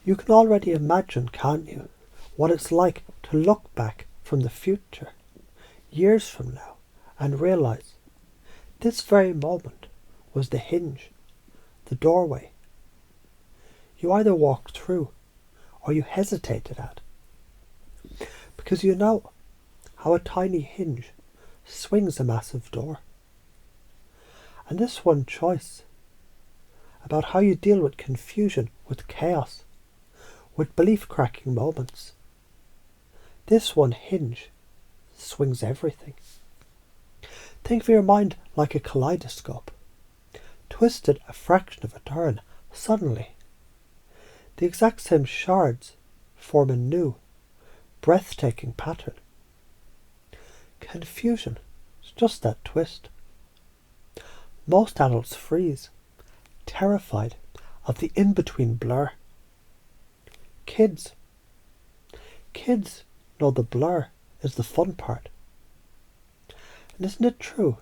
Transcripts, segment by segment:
You can already imagine, can't you, what it's like to look back from the future, years from now, and realise this very moment was the hinge, the doorway. You either walked through or you hesitated at, because you know how a tiny hinge swings a massive door. And this one choice about how you deal with confusion, with chaos, with belief-cracking moments, this one hinge swings everything. Think of your mind like a kaleidoscope. Twisted a fraction of a turn, suddenly the exact same shards form a new, breathtaking pattern. Confusion is just that twist. Most adults freeze, terrified of the in-between blur. Kids know the blur is the fun part. And isn't it true?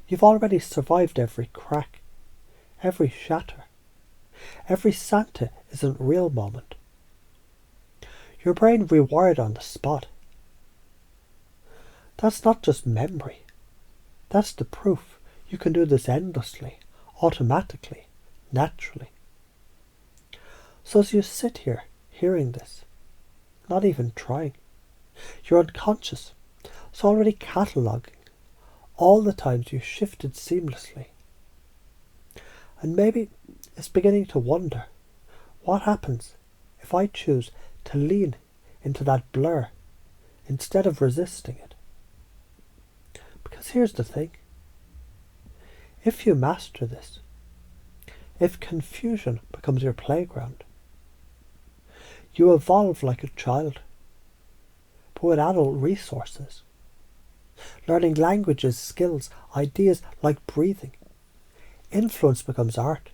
You've already survived every crack, every shatter. Every Santa isn't real moment. Your brain rewired on the spot. That's not just memory. That's the proof you can do this endlessly, automatically, naturally. So as you sit here, hearing this, not even trying, your unconscious is already cataloguing all the times you shifted seamlessly. And maybe it's beginning to wonder what happens if I choose to lean into that blur instead of resisting it. Because here's the thing. If you master this, if confusion becomes your playground, you evolve like a child, but with adult resources, learning languages, skills, ideas like breathing. Influence becomes art.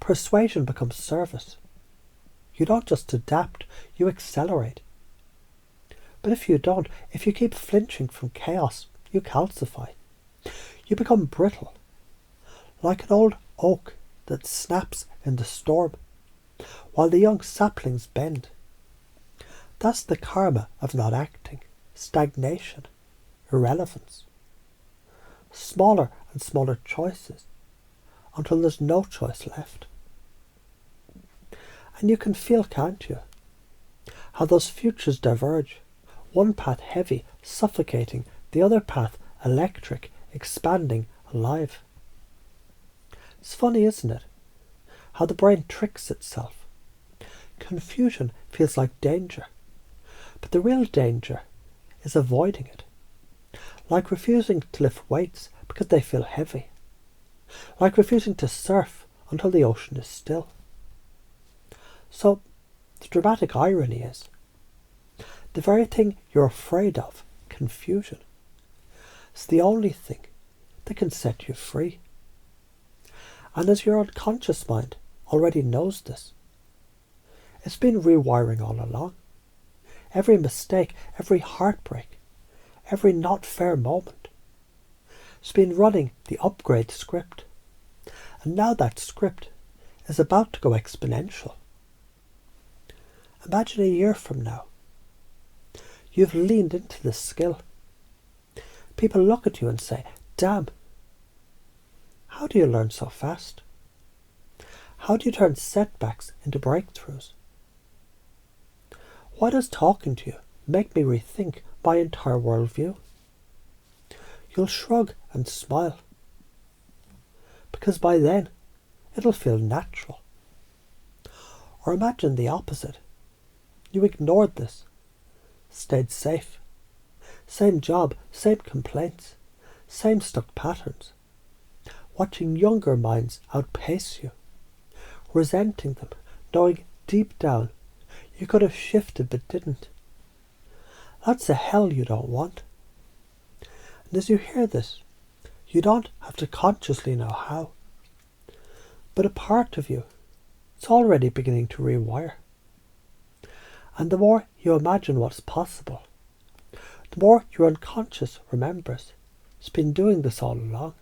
Persuasion becomes service. You don't just adapt, you accelerate. But if you don't, if you keep flinching from chaos, you calcify. You become brittle, like an old oak that snaps in the storm, while the young saplings bend. That's the karma of not acting, stagnation, irrelevance. Smaller and smaller choices, until there's no choice left. And you can feel, can't you, how those futures diverge, one path heavy, suffocating, the other path electric, expanding, alive. It's funny, isn't it, how the brain tricks itself. Confusion feels like danger, but the real danger is avoiding it. Like refusing to lift weights because they feel heavy. Like refusing to surf until the ocean is still. So, the dramatic irony is, the very thing you're afraid of, confusion, is the only thing that can set you free. And as your unconscious mind already knows this, it's been rewiring all along. Every mistake, every heartbreak, every not fair moment, it's been running the upgrade script. And now that script is about to go exponential. Imagine a year from now. You've leaned into this skill. People look at you and say, damn, how do you learn so fast? How do you turn setbacks into breakthroughs? Why does talking to you make me rethink my entire worldview? You'll shrug and smile, because by then it'll feel natural. Or imagine the opposite. You ignored this, stayed safe. Same job, same complaints, same stuck patterns. Watching younger minds outpace you, resenting them, knowing deep down you could have shifted but didn't. That's a hell you don't want. And as you hear this, you don't have to consciously know how. But a part of you is already beginning to rewire. And the more you imagine what's possible, the more your unconscious remembers it's been doing this all along.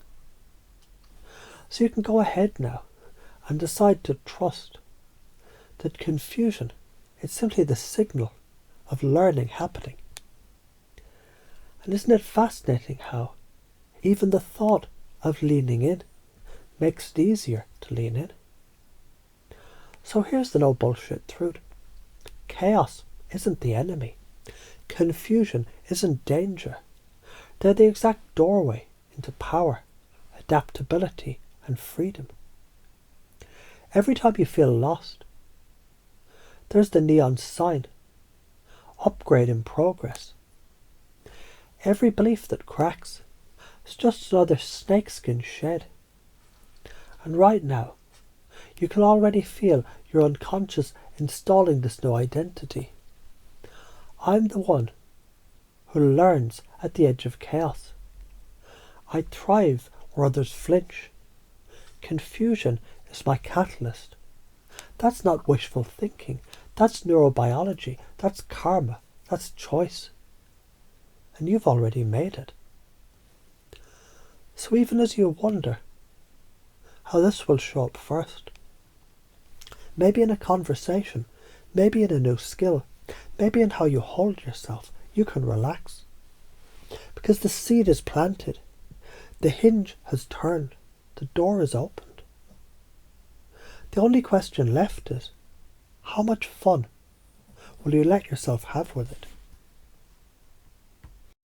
So you can go ahead now and decide to trust that confusion is simply the signal of learning happening. And isn't it fascinating how even the thought of leaning in makes it easier to lean in? So here's the no bullshit truth. Chaos isn't the enemy. Confusion isn't danger. They're the exact doorway into power, adaptability, and freedom. Every time you feel lost, there's the neon sign, upgrade in progress. Every belief that cracks is just another snakeskin shed. And right now, you can already feel your unconscious installing this new identity. I'm the one who learns at the edge of chaos. I thrive where others flinch. Confusion is my catalyst. That's not wishful thinking. That's neurobiology. That's karma. That's choice. And you've already made it. So even as you wonder how this will show up first, maybe in a conversation, maybe in a new skill, maybe in how you hold yourself, you can relax. Because the seed is planted, the hinge has turned, the door is opened. The only question left is, how much fun will you let yourself have with it?